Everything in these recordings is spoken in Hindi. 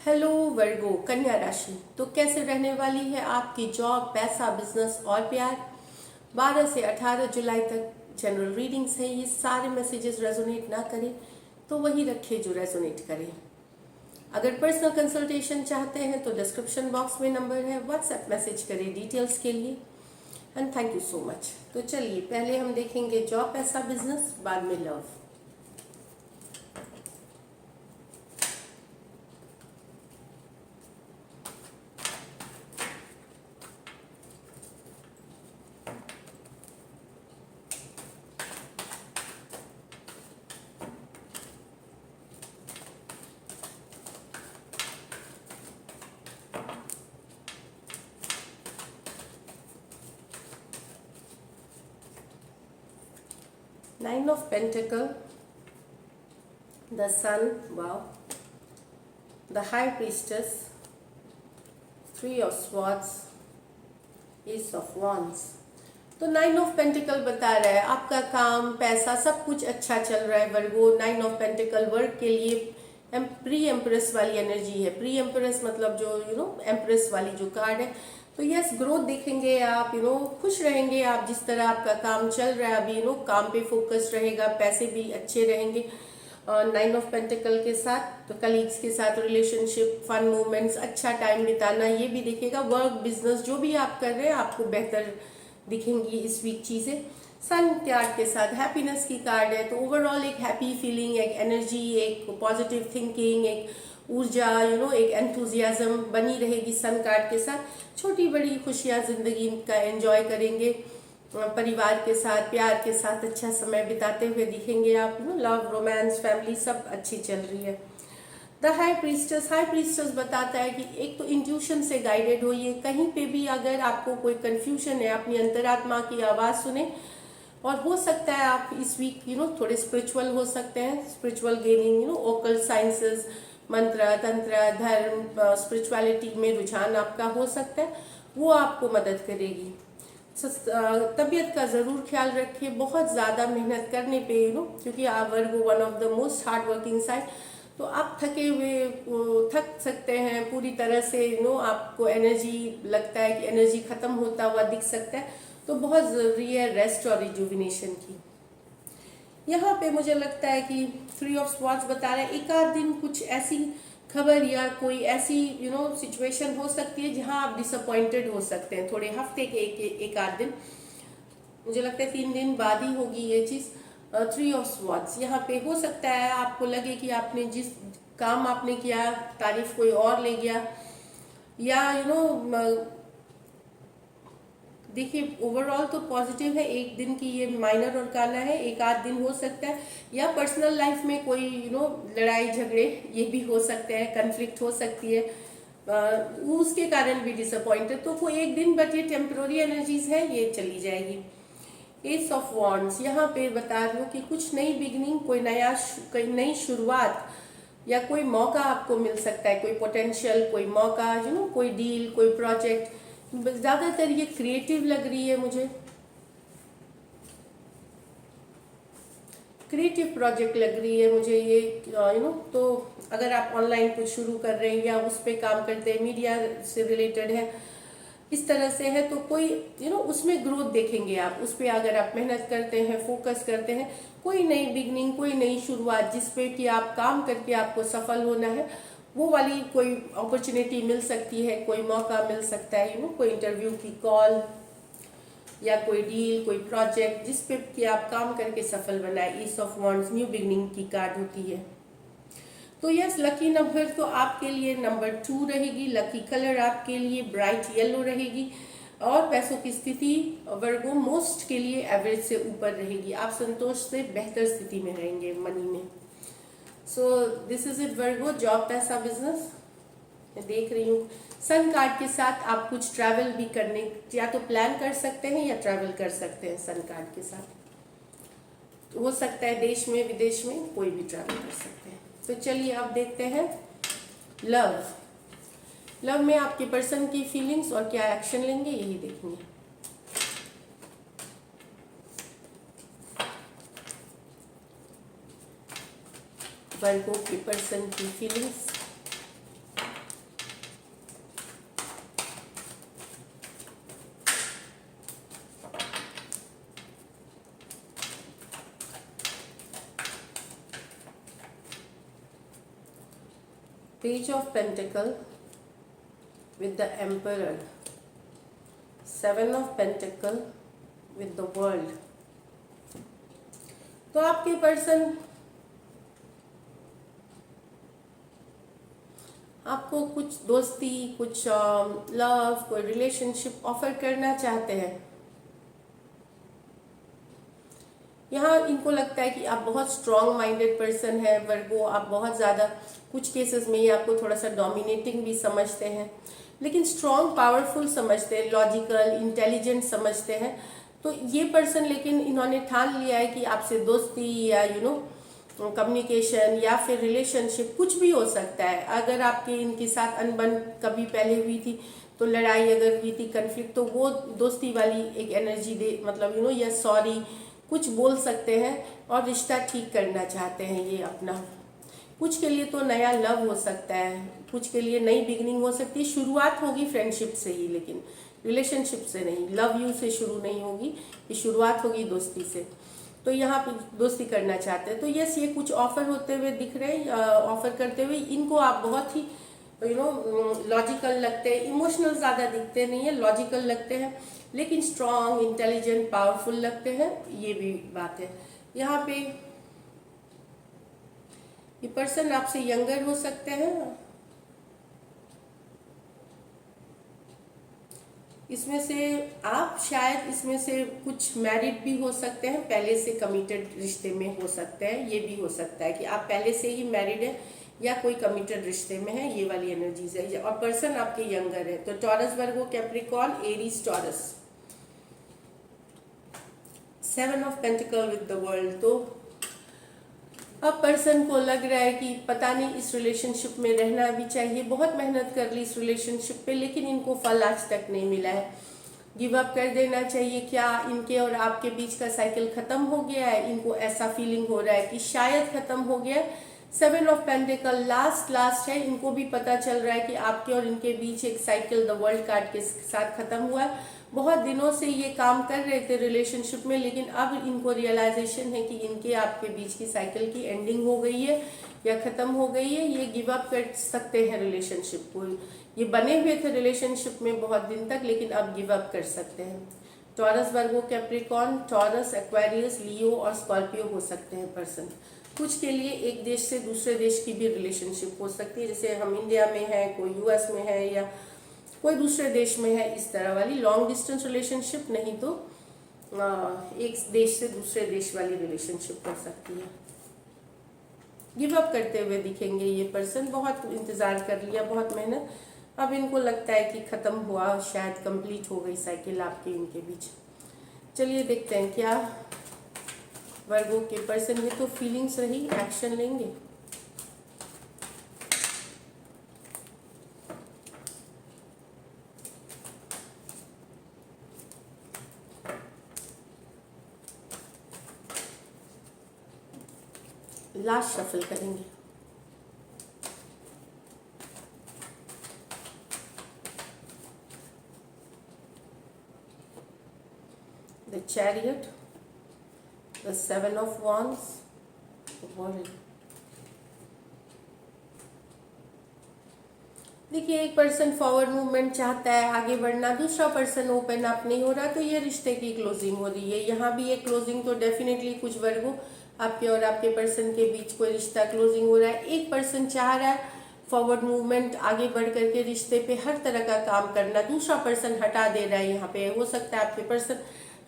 हेलो वर्गो कन्या राशि। तो कैसे रहने वाली है आपकी जॉब, पैसा, बिजनेस और प्यार। 12 से 18 जुलाई तक जनरल रीडिंग्स है। ये सारे मैसेजेस रेजोनेट ना करें तो वही रखें जो रेजोनेट करें। अगर पर्सनल कंसल्टेशन चाहते हैं तो डिस्क्रिप्शन बॉक्स में नंबर है, व्हाट्सएप मैसेज करें डिटेल्स के लिए। And thank you so much. तो चलिए पहले हम देखेंगे जॉब, पैसा, बिजनेस, बाद में love. 9 of Pentacle, the Sun, wow, the High Priestess, 3 of Swords, Ace of Wands। तो 9 ऑफ पेंटिकल बता रहा है आपका काम, पैसा, सब कुछ अच्छा चल रहा है वर्गो। 9 ऑफ पेंटिकल वर्क के लिए प्री एम्प्रेस वाली एनर्जी है। प्री एम्प्रेस मतलब जो एम्प्रेस वाली जो कार्ड है। तो यस, ग्रोथ देखेंगे आप, खुश रहेंगे आप जिस तरह आपका काम चल रहा है अभी। काम पे फोकस रहेगा, पैसे भी अच्छे रहेंगे। 9 ऑफ पेंटिकल के साथ तो कलीग्स के साथ रिलेशनशिप, फन मोमेंट्स, अच्छा टाइम बिताना, ये भी दिखेगा। वर्क, बिजनेस जो भी आप कर रहे हैं आपको बेहतर दिखेंगी इस वीक चीज़ें। सन कार्ड के साथ हैप्पीनेस की कार्ड है। तो ओवरऑल एक हैप्पी फीलिंग, एक एनर्जी, एक पॉजिटिव थिंकिंग, एक ऊर्जा, एक एंथुजियाज्म बनी रहेगी सन कार्ड के साथ। छोटी बड़ी खुशियाँ जिंदगी का एंजॉय करेंगे, परिवार के साथ, प्यार के साथ अच्छा समय बिताते हुए दिखेंगे आप। लव, रोमांस, फैमिली सब अच्छी चल रही है। द हाई प्रीस्टस बताता है कि एक तो इंट्यूशन से गाइडेड होइए। कहीं पे भी अगर आपको कोई कंफ्यूजन है, अपनी अंतरात्मा की आवाज़ सुने। और हो सकता है आप इस वीक थोड़े स्पिरिचुअल हो सकते हैं। स्पिरिचुअल गेनिंग, ओकल्ट साइंसेस, मंत्र, तंत्र, धर्म, स्पिरिचुअलिटी में रुझान आपका हो सकता है, वो आपको मदद करेगी। तबीयत का ज़रूर ख्याल रखिए, बहुत ज़्यादा मेहनत करने पे क्योंकि आप Virgo one of the most hard working side. तो आप थके हुए थक सकते हैं पूरी तरह से। आपको एनर्जी लगता है कि एनर्जी ख़त्म होता हुआ दिख सकता है। तो बहुत ज़रूरी है रेस्ट और रिजुविनेशन की। यहाँ पे मुझे लगता है कि 3 ऑफ स्वॉर्ड्स बता रहा है एक आध दिन कुछ ऐसी खबर या कोई ऐसी सिचुएशन हो सकती है जहाँ आप डिसअपॉइंटेड हो सकते हैं। थोड़े हफ्ते के एक आध दिन, मुझे लगता है 3 दिन बाद ही होगी ये चीज़। 3 ऑफ स्वॉर्ड्स यहाँ पे हो सकता है आपको लगे कि आपने जिस काम आपने किया तारीफ कोई और ले गया, या देखिए ओवरऑल तो पॉजिटिव है। एक दिन की ये माइनर और काला है, एक आध दिन हो सकता है। या पर्सनल लाइफ में कोई लड़ाई झगड़े ये भी हो सकते हैं, कन्फ्लिक्ट हो सकती है, उसके कारण भी डिसअपॉइंटेड। तो वो एक दिन, बट ये टेम्प्रोरी एनर्जीज है, ये चली जाएगी। एस ऑफ वॉन्ड्स यहाँ पे बता रही हूँ कि कुछ नई बिगनिंग, कोई नई शुरुआत या कोई मौका आपको मिल सकता है। कोई पोटेंशियल, कोई मौका, कोई डील, कोई प्रोजेक्ट। ज़्यादातर ये क्रिएटिव लग रही है मुझे, क्रिएटिव प्रोजेक्ट लग रही है मुझे ये। तो अगर आप ऑनलाइन कुछ शुरू कर रहे हैं या उस पर काम करते हैं, मीडिया से रिलेटेड है, इस तरह से है, तो कोई उसमें ग्रोथ देखेंगे आप। उस पर अगर आप मेहनत करते हैं, फोकस करते हैं, कोई नई बिगनिंग, कोई नई शुरुआत जिस पे कि आप काम करके आपको सफल होना है, वो वाली कोई अपॉर्चुनिटी मिल सकती है, कोई मौका मिल सकता है। कोई इंटरव्यू की कॉल या कोई डील, कोई प्रोजेक्ट जिस पे कि आप काम करके सफल बनाए। ईस ऑफ वॉन्ड्स न्यू बिगनिंग की कार्ड होती है। तो यस, लकी नंबर तो आपके लिए नंबर 2 रहेगी। लकी कलर आपके लिए ब्राइट येलो रहेगी। और पैसों की स्थिति वर्गो मोस्ट के लिए एवरेज से ऊपर रहेगी। आप संतोष से बेहतर स्थिति में रहेंगे मनी में। So this is it Virgo, job, पैसा, बिजनेस। मैं देख रही हूँ सन कार्ड के साथ आप कुछ ट्रैवल भी करने या तो प्लान कर सकते हैं या ट्रैवल कर सकते हैं सन कार्ड के साथ। तो हो सकता है देश में, विदेश में, कोई भी ट्रैवल कर सकते हैं। तो चलिए अब देखते हैं लव में आपके पर्सन की फीलिंग्स और क्या एक्शन लेंगे, यही देखेंगे। वर्गो के पर्सन की feelings, Page of Pentacle with the Emperor, Seven of Pentacle with the World. तो आपके पर्सन आपको कुछ दोस्ती, कुछ लव, कोई रिलेशनशिप ऑफर करना चाहते हैं। यहाँ इनको लगता है कि आप बहुत स्ट्रॉन्ग माइंडेड पर्सन है वर्गो, आप बहुत ज़्यादा, कुछ केसेस में ये आपको थोड़ा सा डोमिनेटिंग भी समझते हैं, लेकिन स्ट्रॉन्ग पावरफुल समझते हैं, लॉजिकल इंटेलिजेंट समझते हैं। तो ये पर्सन, लेकिन इन्होंने ठान लिया है कि आपसे दोस्ती या कम्युनिकेशन या फिर रिलेशनशिप कुछ भी हो सकता है। अगर आपके इनके साथ अनबन कभी पहले हुई थी, तो लड़ाई अगर हुई थी, कन्फ्लिक्ट, तो वो दोस्ती वाली एक एनर्जी दे, मतलब या सॉरी कुछ बोल सकते हैं और रिश्ता ठीक करना चाहते हैं ये अपना। कुछ के लिए तो नया लव हो सकता है, कुछ के लिए नई बिगनिंग हो सकती है। शुरुआत होगी फ्रेंडशिप से ही, लेकिन रिलेशनशिप से नहीं, लव यू से शुरू नहीं होगी, ये शुरुआत होगी दोस्ती से। तो यहाँ पे दोस्ती करना चाहते हैं। तो यस, ये कुछ ऑफर होते हुए दिख रहे हैं, ऑफर करते हुए। इनको आप बहुत ही लॉजिकल लगते हैं, इमोशनल ज़्यादा दिखते नहीं है, लॉजिकल लगते हैं, लेकिन स्ट्रॉन्ग, इंटेलिजेंट, पावरफुल लगते हैं, ये भी बात है। यहाँ पे ये पर्सन आपसे यंगर हो सकते हैं। इसमें से आप शायद इसमें से कुछ मैरिड भी हो सकते हैं, पहले से कमिटेड रिश्ते में हो सकते हैं। ये भी हो सकता है कि आप पहले से ही मैरिड है या कोई कमिटेड रिश्ते में है, ये वाली एनर्जीज है। और पर्सन आपके यंगर है। तो taurus, Virgo, Capricorn, Aries, taurus, seven of pentacle with the world. तो अब पर्सन को लग रहा है कि पता नहीं इस रिलेशनशिप में रहना भी चाहिए, बहुत मेहनत कर ली इस रिलेशनशिप पे, लेकिन इनको फल आज तक नहीं मिला है। गिव अप कर देना चाहिए क्या? इनके और आपके बीच का साइकिल खत्म हो गया है? इनको ऐसा फीलिंग हो रहा है कि शायद खत्म हो गया है। सेवन ऑफ पेंटिकल लास्ट है। इनको भी पता चल रहा है कि आपके और इनके बीच एक साइकिल द वर्ल्ड कार्ड के साथ खत्म हुआ है। बहुत दिनों से ये काम कर रहे थे रिलेशनशिप में, लेकिन अब इनको रियलाइजेशन है कि इनके आपके बीच की साइकिल की एंडिंग हो गई है या खत्म हो गई है। ये गिव अप कर सकते हैं रिलेशनशिप को। ये बने हुए थे रिलेशनशिप में बहुत दिन तक, लेकिन अब गिव अप कर सकते हैं। टॉरस, वर्गो, कैप्रिकॉर्न, टॉरस, एक्वेरियस, लियो और स्कॉर्पियो हो सकते हैं पर्सन। कुछ के लिए एक देश से दूसरे देश की भी रिलेशनशिप हो सकती है, जैसे हम इंडिया में है, कोई यूएस में है या कोई दूसरे देश में है, इस तरह वाली लॉन्ग डिस्टेंस रिलेशनशिप, नहीं तो एक देश से दूसरे देश वाली रिलेशनशिप हो सकती है। गिव अप करते हुए दिखेंगे ये पर्सन। बहुत इंतजार कर लिया, बहुत मेहनत, अब इनको लगता है कि खत्म हुआ, शायद कंप्लीट हो गई साइकिल आपके इनके बीच। चलिए देखते हैं क्या वर्गो के पर्सन, ये तो फीलिंग्स रही, एक्शन लेंगे। लास्ट शफल करेंगे। The chariot, the seven of wands, world. देखिए, एक पर्सन फॉरवर्ड मूवमेंट चाहता है, आगे बढ़ना, दूसरा पर्सन ओपन अप नहीं हो रहा, तो ये रिश्ते की क्लोजिंग हो रही है। यहाँ भी एक क्लोजिंग, तो डेफिनेटली कुछ वर्गो आपके और आपके पर्सन के बीच कोई रिश्ता क्लोजिंग हो रहा है। एक पर्सन चाह रहा है फॉरवर्ड मूवमेंट, आगे बढ़ करके रिश्ते पे हर तरह का काम करना, दूसरा पर्सन हटा दे रहा है। यहाँ पे हो सकता है आपके पर्सन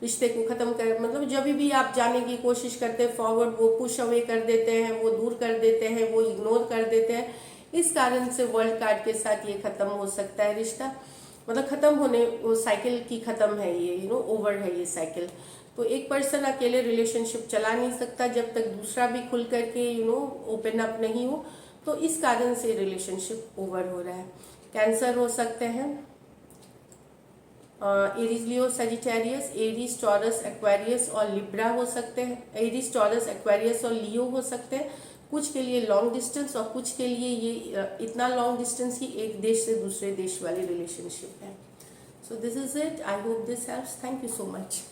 रिश्ते को खत्म कर, मतलब जब भी आप जाने की कोशिश करते हैं फॉरवर्ड, वो पुश अवे कर देते हैं, वो दूर कर देते हैं, वो इग्नोर कर देते हैं। इस कारण से वर्ल्ड कार्ड के साथ ये खत्म हो सकता है रिश्ता, मतलब खत्म होने, वो साइकिल की खत्म है ये, ओवर है ये साइकिल। तो एक पर्सन अकेले रिलेशनशिप चला नहीं सकता जब तक दूसरा भी खुल करके ओपन अप नहीं हो, तो इस कारण से रिलेशनशिप ओवर हो रहा है। कैंसर हो सकते हैं, एरीज, लियो, सजिटेरियस, एरीज, टॉरस, एक्वेरियस और लिब्रा हो सकते हैं। एरीज, टॉरस, एक्वेरियस और लियो हो सकते हैं। कुछ के लिए लॉन्ग डिस्टेंस और कुछ के लिए ये इतना लॉन्ग डिस्टेंस की एक देश से दूसरे देश वाली रिलेशनशिप है। So this is it, I hope this helps. Thank you so much.